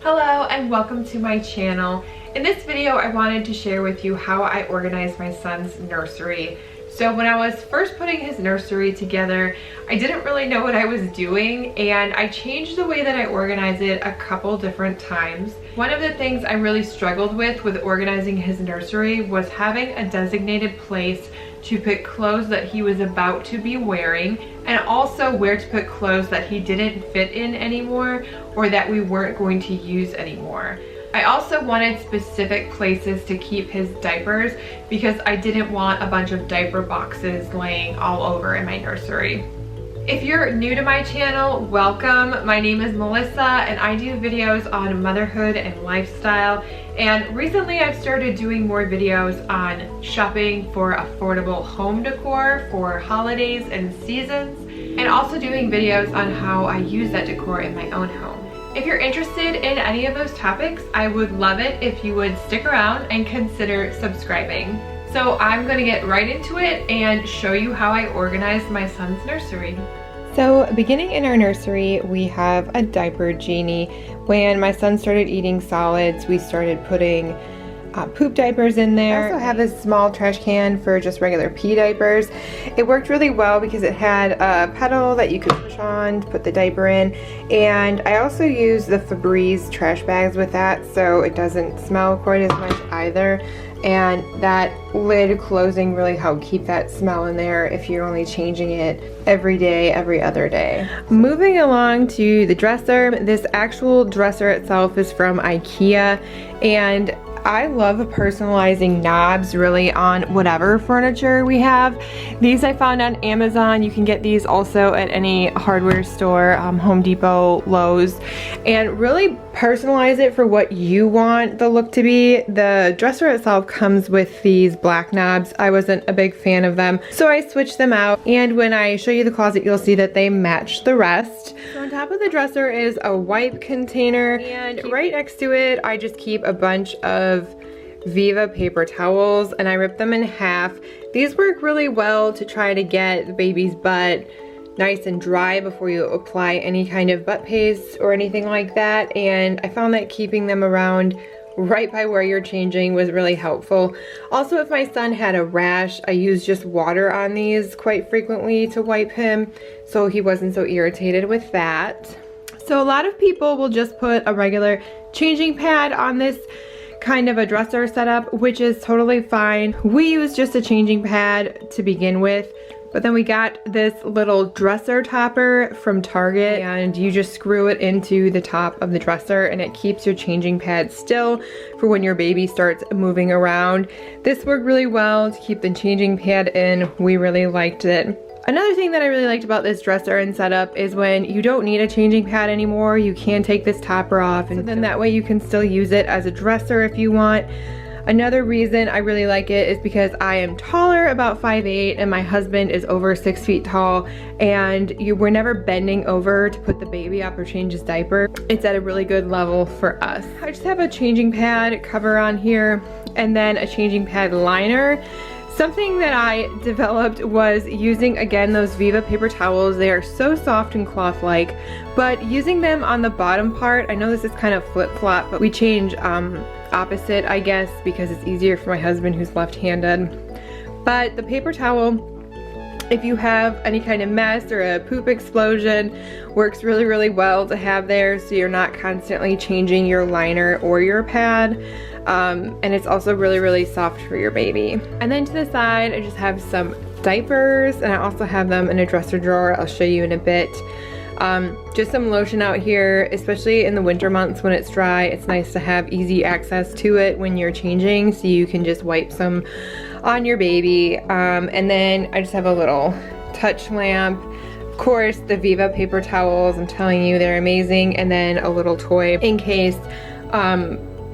Hello and welcome to my channel. In this video I wanted to share with you how I organize my son's nursery. So when I was first putting his nursery together, I didn't really know what I was doing and I changed the way that I organize it a couple different times. One of the things I really struggled with organizing his nursery was having a designated place to put clothes that he was about to be wearing, and also where to put clothes that he didn't fit in anymore or that we weren't going to use anymore. I also wanted specific places to keep his diapers because I didn't want a bunch of diaper boxes laying all over in my nursery. If you're new to my channel, welcome. My name is Melissa and I do videos on motherhood and lifestyle. And recently I've started doing more videos on shopping for affordable home decor for holidays and seasons, and also doing videos on how I use that decor in my own home. If you're interested in any of those topics, I would love it if you would stick around and consider subscribing. So I'm gonna get right into it and show you how I organize my son's nursery. So beginning in our nursery, we have a diaper genie. When my son started eating solids, we started putting poop diapers in there. I also have this small trash can for just regular pee diapers. It worked really well because it had a pedal that you could push on to put the diaper in, and I also use the Febreze trash bags with that so it doesn't smell quite as much either, and that lid closing really helped keep that smell in there if you're only changing it every day, every other day. Moving along to the dresser, this actual dresser itself is from Ikea, and I love personalizing knobs really on whatever furniture we have. These I found on Amazon. You can get these also at any hardware store, Home Depot, Lowe's, and really personalize it for what you want the look to be. The dresser itself comes with these black knobs. I wasn't a big fan of them, so I switched them out, and when I show you the closet you'll see that they match the rest. So on top of the dresser is a wipe container, and right next to it I just keep a bunch of Viva paper towels, and I rip them in half. These work really well to try to get the baby's butt nice and dry before you apply any kind of butt paste or anything like that, and I found that keeping them around right by where you're changing was really helpful. Also, if my son had a rash, I use just water on these quite frequently to wipe him so he wasn't so irritated with that. So a lot of people will just put a regular changing pad on this kind of a dresser setup, which is totally fine. We use just a changing pad to begin with, but then we got this little dresser topper from Target, and you just screw it into the top of the dresser and it keeps your changing pad still for when your baby starts moving around. This worked really well to keep the changing pad in. We really liked it. Another thing that I really liked about this dresser and setup is when you don't need a changing pad anymore, you can take this topper off, and then that way you can still use it as a dresser if you want. Another reason I really like it is because I am taller, about 5'8", and my husband is over 6 feet tall, and we're never bending over to put the baby up or change his diaper. It's at a really good level for us. I just have a changing pad cover on here and then a changing pad liner. Something that I developed was using, again, those Viva paper towels. They are so soft and cloth-like, but using them on the bottom part, I know this is kind of flip-flop, but we change opposite, I guess, because it's easier for my husband who's left-handed. But the paper towel, if you have any kind of mess or a poop explosion, works really, really well to have there so you're not constantly changing your liner or your pad. And it's also really, really soft for your baby. And then to the side, I just have some diapers, and I also have them in a dresser drawer. I'll show you in a bit. Just some lotion out here, especially in the winter months when it's dry. It's nice to have easy access to it when you're changing, so you can just wipe some on your baby. And then I just have a little touch lamp. Of course, the Viva paper towels, I'm telling you, they're amazing. And then a little toy in case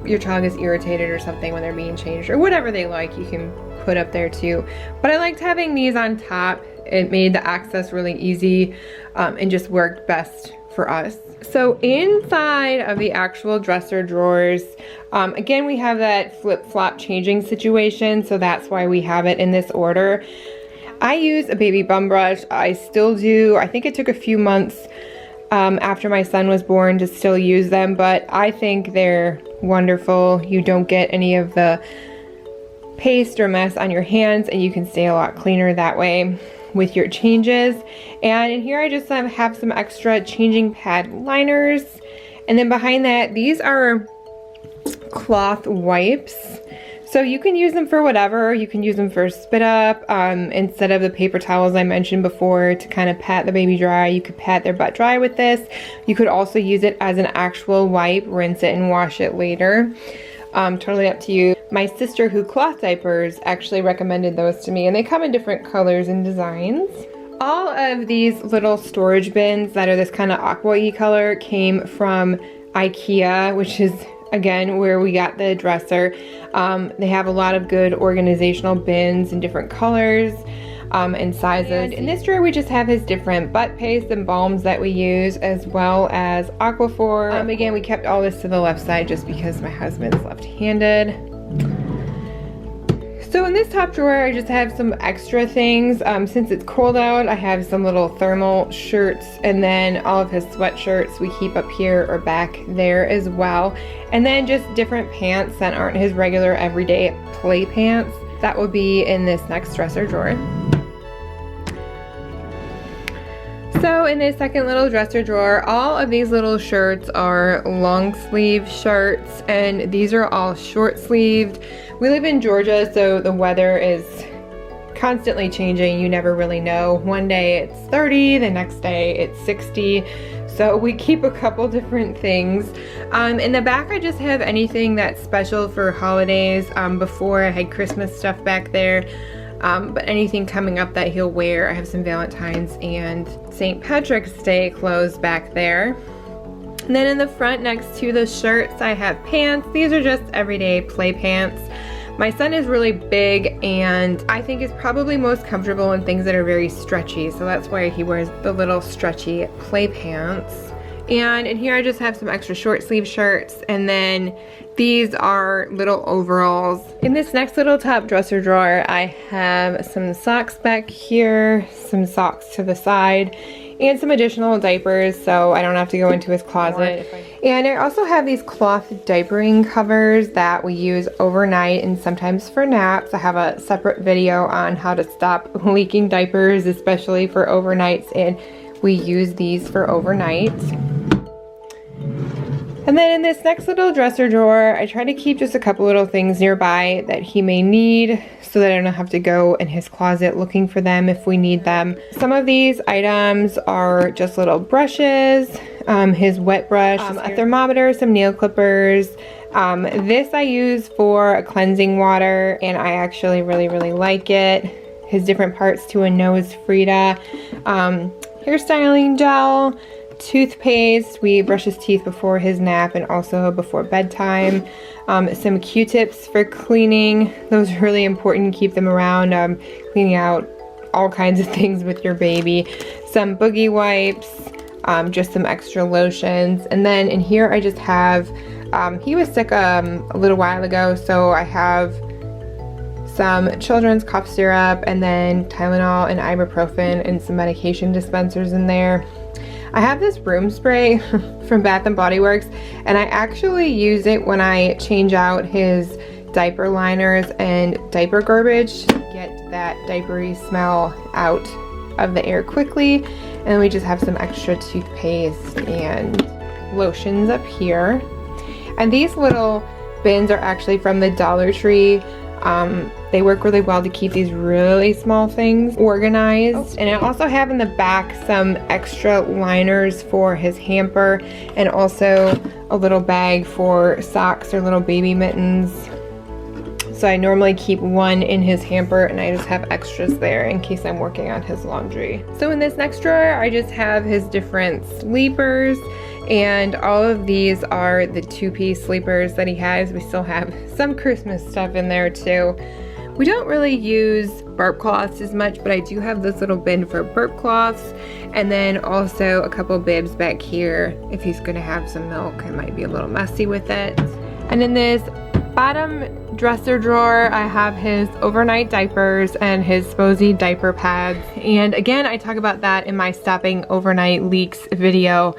your child is irritated or something when they're being changed, or whatever they like, you can put up there too. But I liked having these on top. It made the access really easy and just worked best for us. So inside of the actual dresser drawers, again, we have that flip-flop changing situation, so that's why we have it in this order. I use a baby bum brush. I still do. I think it took a few months after my son was born to still use them, but I think they're wonderful. You don't get any of the paste or mess on your hands, and you can stay a lot cleaner that way with your changes. And in here I just have some extra changing pad liners, and then behind that, these are cloth wipes. So you can use them for whatever. You can use them for spit up instead of the paper towels I mentioned before to kind of pat the baby dry. You could pat their butt dry with this. You could also use it as an actual wipe, rinse it and wash it later. Totally up to you. My sister who cloth diapers actually recommended those to me, and they come in different colors and designs. All of these little storage bins that are this kind of aqua-y color came from Ikea, which is again where we got the dresser. They have a lot of good organizational bins in different colors and sizes. And in this drawer we just have his different butt paste and balms that we use, as well as Aquaphor. Again, we kept all this to the left side just because my husband's left-handed. So in this top drawer I just have some extra things. Since it's cold out, I have some little thermal shirts, and then all of his sweatshirts we keep up here or back there as well. And then just different pants that aren't his regular everyday play pants. That will be in this next dresser drawer. So in this second little dresser drawer, all of these little shirts are long sleeve shirts, and these are all short sleeved. We live in Georgia, so the weather is constantly changing. You never really know. One day it's 30, the next day it's 60. So we keep a couple different things. In the back I just have anything that's special for holidays. Before I had Christmas stuff back there. But anything coming up that he'll wear. I have some Valentine's and St. Patrick's Day clothes back there. And then in the front next to the shirts I have pants. These are just everyday play pants. My son is really big, and I think is probably most comfortable in things that are very stretchy, so that's why he wears the little stretchy play pants. And in here I just have some extra short sleeve shirts, and then these are little overalls. In this next little top dresser drawer I have some socks back here, some socks to the side, and some additional diapers so I don't have to go into his closet. And I also have these cloth diapering covers that we use overnight and sometimes for naps. I have a separate video on how to stop leaking diapers, especially for overnights, and we use these for overnight. And then in this next little dresser drawer, I try to keep just a couple little things nearby that he may need so that I don't have to go in his closet looking for them if we need them. Some of these items are just little brushes, his wet brush, a thermometer, some nail clippers. This I use for a cleansing water, and I actually really like it. His different parts to a nose Frida, hairstyling gel, toothpaste. We brush his teeth before his nap and also before bedtime. Some Q-tips for cleaning. Those are really important. Keep them around, cleaning out all kinds of things with your baby. Some boogie wipes, just some extra lotions. And then in here I just have, he was sick a little while ago, so I have some children's cough syrup, and then Tylenol and ibuprofen and some medication dispensers in there. I have this room spray from Bath & Body Works, and I actually use it when I change out his diaper liners and diaper garbage to get that diapery smell out of the air quickly. And then we just have some extra toothpaste and lotions up here. And these little bins are actually from the Dollar Tree. They work really well to keep these really small things organized. And I also have in the back some extra liners for his hamper, and also a little bag for socks or little baby mittens. So I normally keep one in his hamper, and I just have extras there in case I'm working on his laundry. So in this next drawer, I just have his different sleepers, and all of these are the two-piece sleepers that he has. We still have some Christmas stuff in there too. We don't really use burp cloths as much, but I do have this little bin for burp cloths, and then also a couple bibs back here if he's gonna have some milk. It might be a little messy with it. And in this bottom dresser drawer, I have his overnight diapers and his Sposy diaper pads. And again, I talk about that in my stopping overnight leaks video.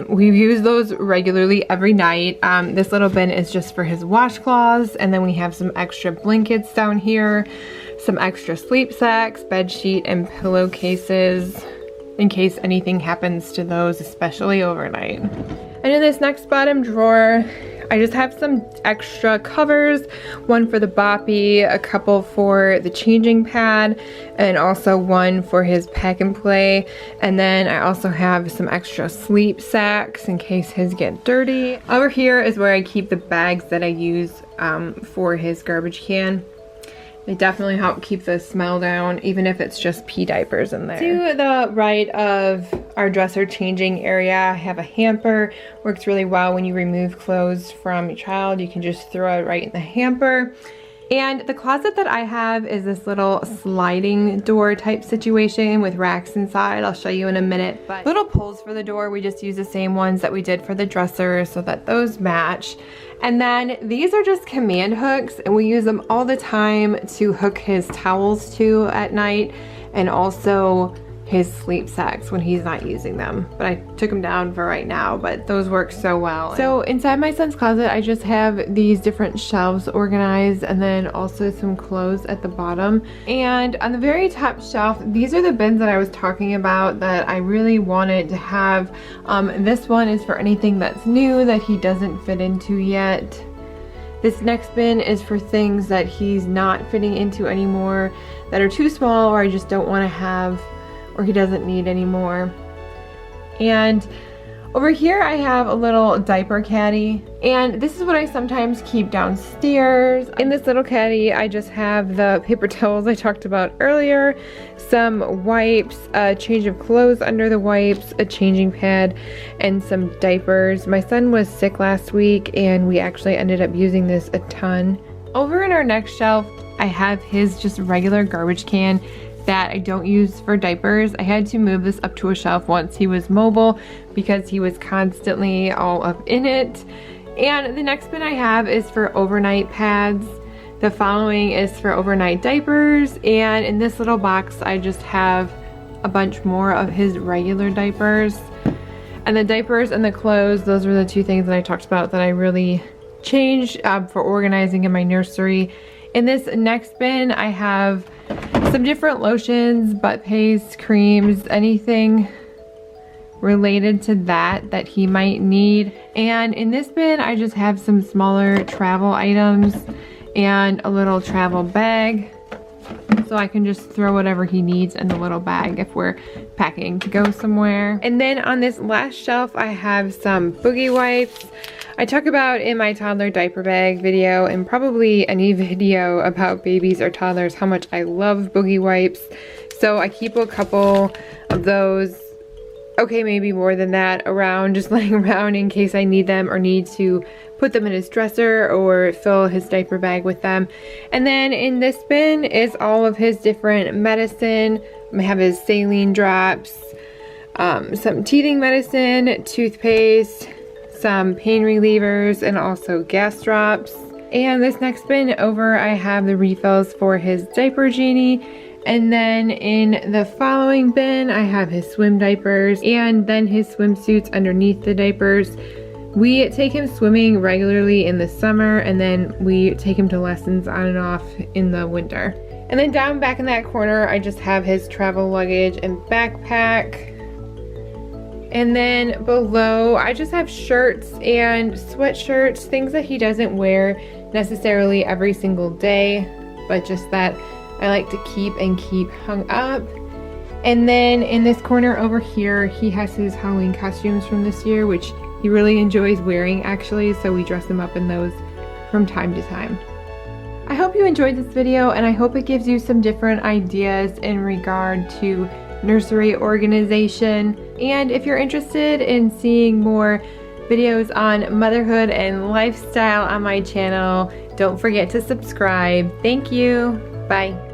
We use those regularly every night. This little bin is just for his washcloths, and then we have some extra blankets down here, some extra sleep sacks, bed sheet, and pillowcases in case anything happens to those, especially overnight. And in this next bottom drawer, I just have some extra covers, one for the boppy, a couple for the changing pad, and also one for his pack and play. And then I also have some extra sleep sacks in case his get dirty. Over here is where I keep the bags that I use for his garbage can. They definitely help keep the smell down, even if it's just pee diapers in there. To the right of our dresser changing area, I have a hamper. Works really well when you remove clothes from your child. You can just throw it right in the hamper. And the closet that I have is this little sliding door type situation with racks inside. I'll show you in a minute. But little pulls for the door, we just use the same ones that we did for the dresser so that those match. And then these are just command hooks, and we use them all the time to hook his towels to at night, and also his sleep sacks when he's not using them. But I took them down for right now, but those work so well. So inside my son's closet, I just have these different shelves organized, and then also some clothes at the bottom. And on the very top shelf, these are the bins that I was talking about that I really wanted to have. This one is for anything that's new that he doesn't fit into yet. This next bin is for things that he's not fitting into anymore, that are too small, or I just don't want to have, or he doesn't need anymore. And over here I have a little diaper caddy, and this is what I sometimes keep downstairs. In this little caddy I just have the paper towels I talked about earlier, some wipes, a change of clothes under the wipes, a changing pad, and some diapers. My son was sick last week and we actually ended up using this a ton. Over in our next shelf I have his just regular garbage can that I don't use for diapers. I had to move this up to a shelf once he was mobile because he was constantly all up in it. And the next bin I have is for overnight pads. The following is for overnight diapers, and in this little box I just have a bunch more of his regular diapers. And the diapers and the clothes, those were the two things that I talked about that I really changed for organizing in my nursery. In this next bin I have some different lotions, butt paste, creams, anything related to that he might need. And in this bin I just have some smaller travel items and a little travel bag, so I can just throw whatever he needs in the little bag if we're packing to go somewhere. And then on this last shelf I have some boogie wipes. I talk about in my toddler diaper bag video, and probably any video about babies or toddlers, how much I love boogie wipes. So I keep a couple of those, okay, maybe more than that, around, just laying around in case I need them or need to put them in his dresser or fill his diaper bag with them. And then in this bin is all of his different medicine. I have his saline drops, some teething medicine, toothpaste, some pain relievers, and also gas drops. And this next bin over I have the refills for his diaper genie. And then in the following bin I have his swim diapers and then his swimsuits underneath the diapers. We take him swimming regularly in the summer, and then we take him to lessons on and off in the winter. And then down back in that corner I just have his travel luggage and backpack. And then below I just have shirts and sweatshirts, things that he doesn't wear necessarily every single day, but just that I like to keep hung up. And then in this corner over here he has his Halloween costumes from this year, which he really enjoys wearing actually, so we dress him up in those from time to time. I hope you enjoyed this video, and I hope it gives you some different ideas in regard to nursery organization. And if you're interested in seeing more videos on motherhood and lifestyle on my channel, don't forget to subscribe. Thank you. Bye.